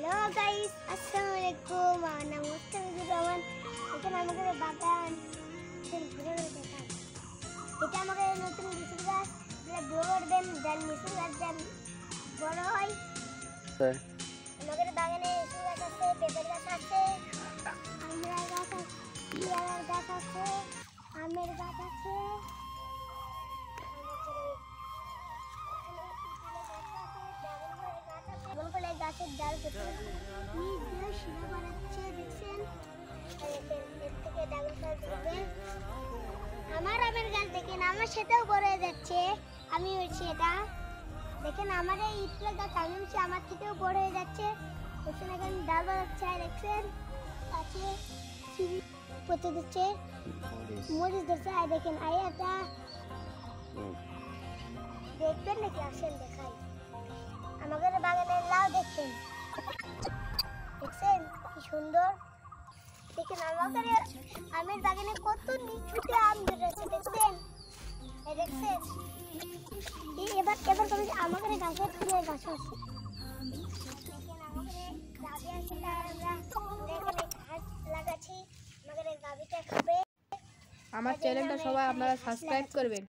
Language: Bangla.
হ্যালো গাইস, আসসালামু আলাইকুম। আমার নাম মুস্তাফিজুর রহমান। এখানে আমাদের বাগান ঘুরে ঘুরে দেখান। এটা আমাদের নতুন লিচু গাছ। এটা গ্রো করবেন, যার লিচু গাছ যার বড় হয়। আমাদের বাগানে লিচু গাছ আছে, পেঁপের গাছ আছে, আমড়া গাছ আছে, পেয়ারার গাছ আছে, আমের গাছ আছে, গাছের ডাল কেটে নিচ দিয়ে শিরা বানাচ্ছে, দেখছেন? এর থেকে ডাল তুলবে। আমার আমের গাছ দেখেন, আমার সাথেও বড় হয়ে যাচ্ছে। আমি হচ্ছি এটা দেখেন, আমার এই ইটলা গাছ আমি হচ্ছি আমার থেকেও বড় হয়ে যাচ্ছে। দেখছেন এখন ডাল বানাচ্ছে, দেখছেন আছে পচে দিচ্ছে, মরিচ ধরছে। আর দেখেন এটা দেখবেন নাকি? আসেন দেখাই। আমাদের বাগানের লাউ দেখছেন, দেখছেন কি সুন্দর। দেখেন আমাদের আমের বাগানে কত নিচুতে আম ধরেছে, দেখছেন? দেখছেন এবার এবার তুমি আমাদের গাছের ফুলের গাছ আছে। দেখেন আমাদের গাছে আছে, আমরা এখানে ঘাস লাগাচ্ছি। আমাদের গাভিটা খাবে। আমার চ্যানেলটা সবাই আপনারা সাবস্ক্রাইব করবেন।